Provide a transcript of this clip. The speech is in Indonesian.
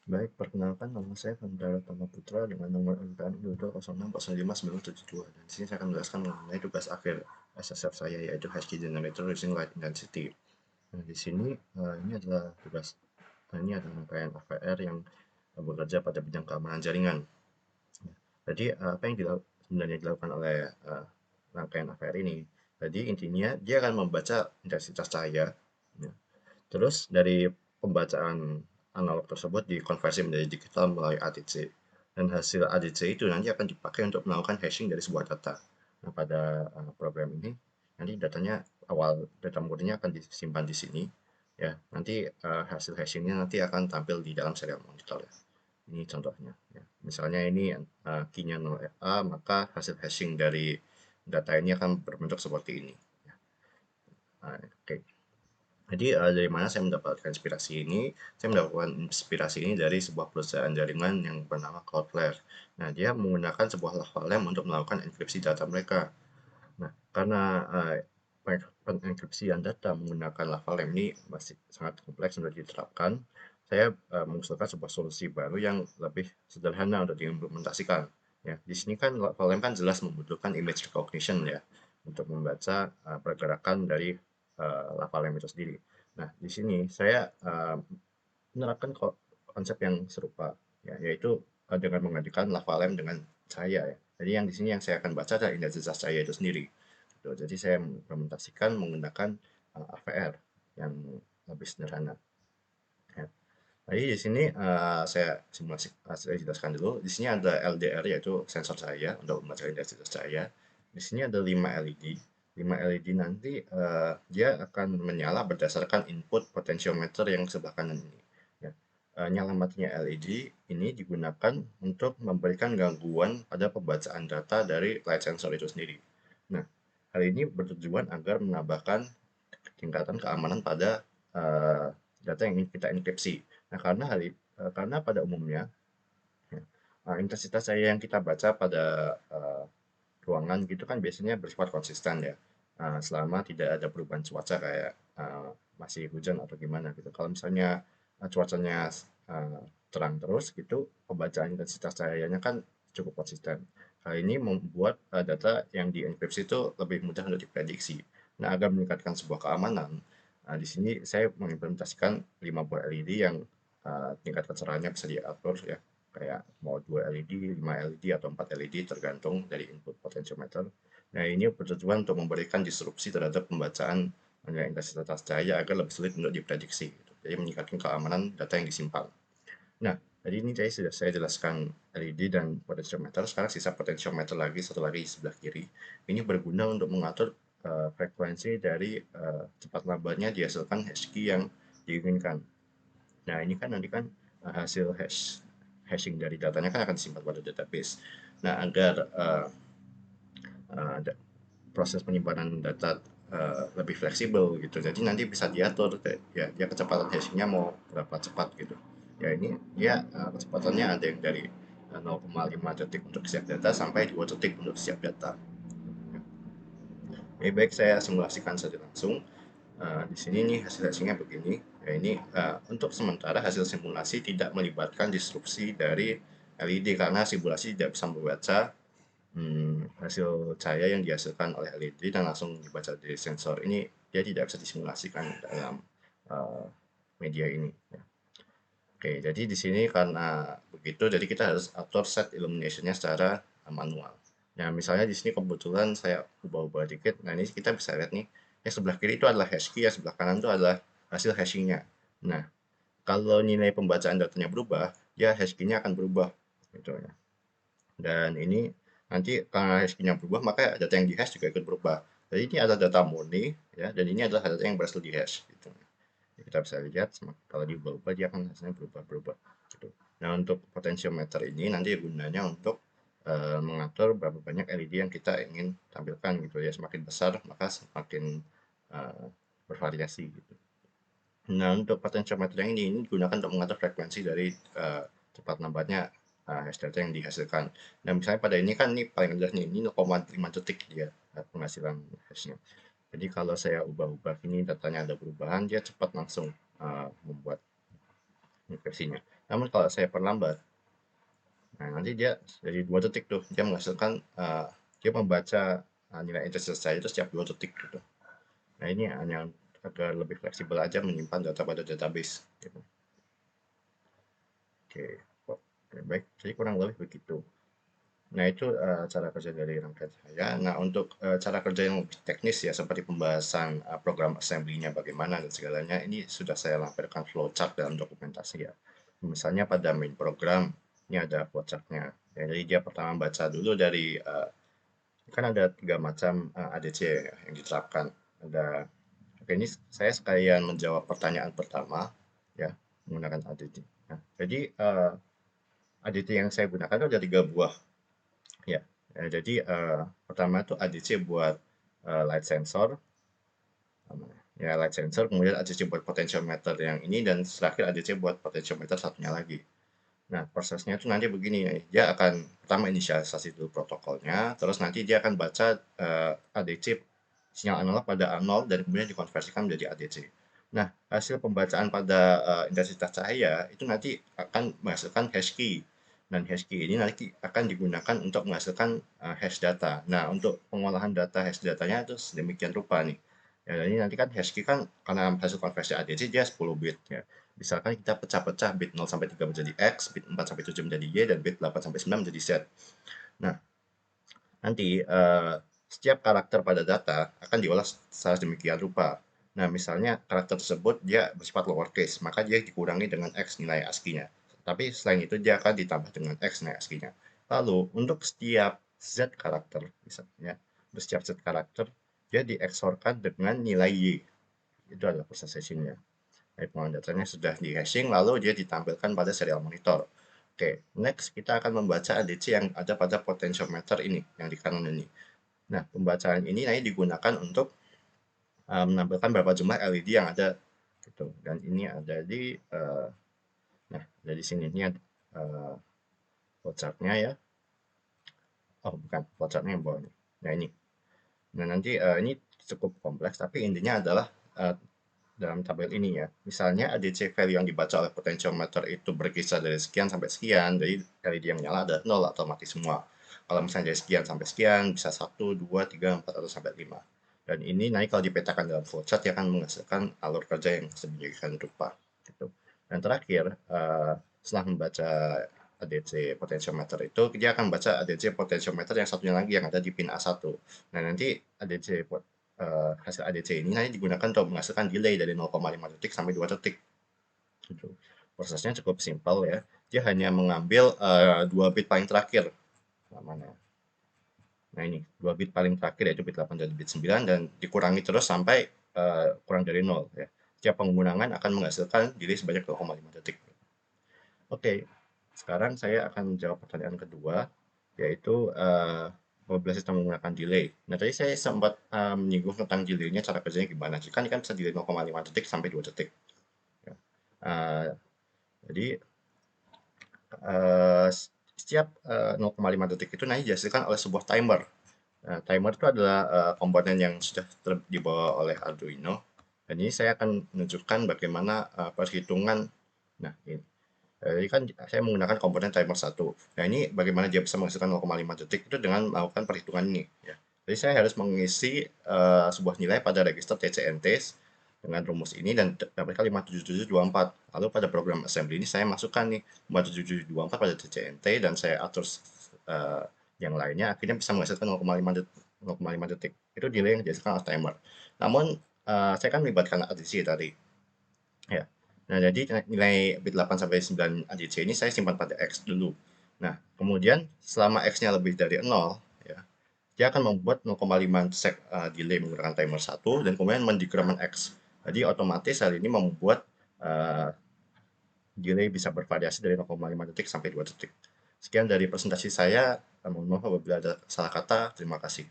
Baik, perkenalkan nama saya Pandara Tama Putra dengan nomor NPM 22060592. Dan di sini saya akan menjelaskan mengenai tugas akhir SSF saya yaitu Husky Generator Using Light Intensity. Nah, di sini ini adalah ini adalah rangkaian AVR yang bekerja pada bidang keamanan jaringan. Jadi apa yang sebenarnya dilakukan oleh rangkaian AVR ini? Jadi intinya dia akan membaca intensitas cahaya, ya. Terus dari pembacaan analog tersebut dikonversi menjadi digital melalui ADC. Dan hasil ADC itu nanti akan dipakai untuk melakukan hashing dari sebuah data. Nah, pada program ini nanti data murninya akan disimpan di sini, ya. Nanti hasil hashingnya nanti akan tampil di dalam serial monitor, ya. Ini contohnya, ya. Misalnya ini key-nya 0FA, maka hasil hashing dari data ini akan berbentuk seperti ini, ya. Oke. Jadi dari mana saya mendapatkan inspirasi ini? Saya mendapatkan inspirasi ini dari sebuah perusahaan jaringan yang bernama Cloudflare. Nah, dia menggunakan sebuah lava lamp untuk melakukan enkripsi data mereka. Nah, karena pengenkripsian data menggunakan lava lamp ini masih sangat kompleks untuk diterapkan, saya mengusulkan sebuah solusi baru yang lebih sederhana untuk diimplementasikan. Ya, di sini kan lava lamp kan jelas membutuhkan image recognition, ya, untuk membaca pergerakan dari lava lamp itu sendiri. Nah, di sini saya menerapkan konsep yang serupa, ya, yaitu dengan menggantikan lava lamp dengan cahaya, ya. Jadi yang di sini yang saya akan baca adalah intensitas cahaya itu sendiri. Gitu. Jadi saya mengimplementasikan menggunakan AVR yang lebih sederhana. Ya. Jadi di sini saya jelaskan dulu. Di sini ada LDR yaitu sensor cahaya untuk membaca intensitas cahaya. Di sini ada 5 LED. 5 LED nanti dia akan menyala berdasarkan input potentiometer yang sebelah kanan ini. Ya. Nyala matinya LED ini digunakan untuk memberikan gangguan pada pembacaan data dari light sensor itu sendiri. Nah, hal ini bertujuan agar menambahkan tingkatan keamanan pada data yang ingin kita enkripsi. Nah, karena pada umumnya ya, intensitas cahaya yang kita baca pada ruangan gitu kan biasanya bersifat konsisten, ya. Selama tidak ada perubahan cuaca kayak masih hujan atau gimana gitu. Kalau misalnya cuacanya terang terus gitu, pembacaan intensitas cahayanya kan cukup konsisten. Hal ini membuat data yang dienkripsi itu lebih mudah untuk diprediksi. Nah, agar meningkatkan sebuah keamanan, di sini saya mengimplementasikan 5 buah LED yang tingkat kecerahannya bisa diatur, ya, kayak mau 2 LED, 5 LED, atau 4 LED tergantung dari input potentiometer. Nah, ini bertujuan untuk memberikan disrupsi terhadap pembacaan intensitas cahaya agar lebih sulit untuk diprediksi, gitu. Jadi meningkatkan keamanan data yang disimpan. Nah, tadi ini sudah saya jelaskan LED dan potentiometer. Sekarang sisa potentiometer lagi, satu lagi di sebelah kiri. Ini berguna untuk mengatur frekuensi dari cepat lambatnya dihasilkan hash key yang diinginkan. Nah, ini kan nanti kan hasil hashing dari datanya kan akan disimpan pada database. Nah, agar uh, proses penyimpanan data lebih fleksibel gitu. Jadi nanti bisa diatur, ya, dia kecepatan hashingnya mau berapa cepat gitu. Ya ini dia kecepatannya ada yang dari 0,5 detik untuk siap data sampai 2 detik untuk siap data. Baik, saya simulasikan saja langsung. Di sini nih hasil hasilnya begini. Ya, ini untuk sementara hasil simulasi tidak melibatkan disrupsi dari LED karena simulasi tidak bisa membaca hasil cahaya yang dihasilkan oleh LED dan langsung dibaca dari sensor. Ini dia tidak bisa disimulasikan dalam uh, media ini, ya. Oke, jadi di sini karena begitu, jadi kita harus atur set illuminationnya secara manual. Nah, misalnya di sini kebetulan saya ubah-ubah dikit. Nah, ini kita bisa lihat nih, yang sebelah kiri itu adalah hash key, yang sebelah kanan itu adalah hasil hashingnya. Nah, kalau nilai pembacaan datanya berubah, ya hash key-nya akan berubah, gitu ya. Dan ini nanti karena hash key-nya berubah, maka data yang di-hash juga ikut berubah. Jadi ini adalah data murni, ya, dan ini adalah data yang berhasil di-hash, gitu. Ya, kita bisa lihat kalau diubah-ubah dia akan hasilnya berubah-berubah, gitu. Nah, untuk potentiometer ini nanti gunanya untuk mengatur berapa banyak LED yang kita ingin tampilkan, gitu ya. Semakin besar maka semakin uh, bervariasi, gitu. Nah, untuk potentiometer yang ini digunakan untuk mengatur frekuensi dari cepat lambatnya hash data yang dihasilkan. Nah, misalnya pada ini kan ini paling rendah nih, ini 0,5 detik dia penghasilan hashnya. Jadi kalau saya ubah-ubah ini datanya ada perubahan, dia cepat langsung membuat enkripsinya. Namun kalau saya perlambat, nah nanti dia jadi 2 detik tuh, dia menghasilkan, dia membaca, nilai intensitas saya itu setiap 2 detik gitu. Nah ini hanya agar lebih fleksibel aja menyimpan data pada database gitu. Oke, oke baik, jadi kurang lebih begitu. Nah itu, cara kerja dari rangkaian saya. Nah untuk, cara kerja yang lebih teknis ya seperti pembahasan, program assembly-nya bagaimana dan segalanya, ini sudah saya lampirkan flowchart dalam dokumentasi ya. Misalnya pada main program, ini ada flowchart-nya. Ya, jadi dia pertama baca dulu dari, kan ada 3 macam, ADC ya yang diterapkan. Oke ini saya sekalian menjawab pertanyaan pertama ya, menggunakan ADC. Nah, jadi, ADC yang saya gunakan itu ada 3 buah. Ya, jadi pertama itu ADC buat light sensor, ya light sensor, kemudian ADC buat potentiometer yang ini, dan terakhir ADC buat potentiometer satunya lagi. Nah, prosesnya itu nanti begini, dia akan pertama inisialisasi dulu protokolnya, terus nanti dia akan baca ADC sinyal analog pada A0 dan kemudian dikonversikan menjadi ADC. Nah, hasil pembacaan pada intensitas cahaya itu nanti akan menghasilkan hash key. Dan hash key ini nanti akan digunakan untuk menghasilkan hash data. Nah, untuk pengolahan data hash datanya itu sedemikian rupa nih. Ya, ini nanti kan hash key kan karena hasil konversi ADC dia 10 bit ya. Misalkan kita pecah-pecah bit 0 sampai 3 menjadi X, bit 4 sampai 7 menjadi Y, dan bit 8 sampai 9 menjadi Z. Nah, nanti setiap karakter pada data akan diolah secara demikian rupa. Nah, misalnya karakter tersebut dia bersifat lowercase, maka dia dikurangi dengan X nilai ASCII-nya. Tapi selain itu dia akan ditambah dengan X nilai ASCII-nya. Lalu, untuk setiap Z karakter, misalnya, untuk setiap Z karakter, dia dieksorkan dengan nilai Y. Itu adalah proses hashing-nya. Pengelolaan datanya sudah di-hashing, lalu dia ditampilkan pada serial monitor. Oke, next kita akan membaca ADC yang ada pada potentiometer ini, yang di kanan ini. Nah, pembacaan ini nanti digunakan untuk menampilkan berapa jumlah LED yang ada gitu. Dan ini ada di nah, dari sini ini ada flowchart-nya ya. Oh, bukan, flowchart-nya yang bawah ini. Nah, ini. Nah, nanti ini cukup kompleks, tapi intinya adalah dalam tabel ini ya. Misalnya ADC value yang dibaca oleh potentiometer itu berkisar dari sekian sampai sekian, jadi LED yang nyala ada 0 atau mati semua. Kalau misalnya dari sekian sampai sekian, bisa 1, 2, 3, 4, atau sampai 5. Dan ini nanti kalau dipetakan dalam flowchart, dia akan menghasilkan alur kerja yang sedemikian rupa. Gitu. Dan terakhir, setelah membaca ADC potentiometer itu, dia akan baca ADC potentiometer yang satunya lagi yang ada di pin A1. Nah, nanti ADC hasil ADC ini nanti digunakan untuk menghasilkan delay dari 0,5 detik sampai 2 detik. Gitu. Prosesnya cukup simpel ya. Dia hanya mengambil 2 bit paling terakhir. Nah, mana? Nah ini, 2 bit paling terakhir yaitu bit 8 dan bit 9, dan dikurangi terus sampai kurang dari 0 ya. Setiap pengurangan akan menghasilkan delay sebanyak 0,5 detik. Oke, sekarang saya akan menjawab pertanyaan kedua, yaitu apabila sistem menggunakan delay. Nah, tadi saya sempat menyinggung tentang delay-nya, cara kerjanya gimana. Kan ini kan bisa delay 0,5 detik sampai 2 detik. Ya. Jadi, setiap 0,5 detik itu nanti dihasilkan oleh sebuah timer. Nah, timer itu adalah komponen yang sudah dibawa oleh Arduino. Dan ini saya akan menunjukkan bagaimana perhitungan. Nah, ini. Jadi kan saya menggunakan komponen timer 1. Nah, ini bagaimana dia bisa menghasilkan 0,5 detik itu dengan melakukan perhitungan ini. Ya. Jadi saya harus mengisi sebuah nilai pada register TCNT dengan rumus ini dan dapatkan 57724. Lalu pada program assembly ini saya masukkan nih 57724 pada TCNT dan saya atur yang lainnya, akhirnya bisa menghasilkan 0,5 detik. Itu delay yang dihasilkan oleh timer. Namun saya kan melibatkan ADC tadi. Ya. Nah, jadi nilai bit 8 sampai 9 ADC ini saya simpan pada X dulu. Nah, kemudian selama X-nya lebih dari 0, ya, dia akan membuat 0,5 sek delay menggunakan timer 1 dan kemudian mendekremen X. Jadi otomatis hal ini membuat delay bisa bervariasi dari 0,5 detik sampai 2 detik. Sekian dari presentasi saya. Mohon maaf apabila ada salah kata. Terima kasih.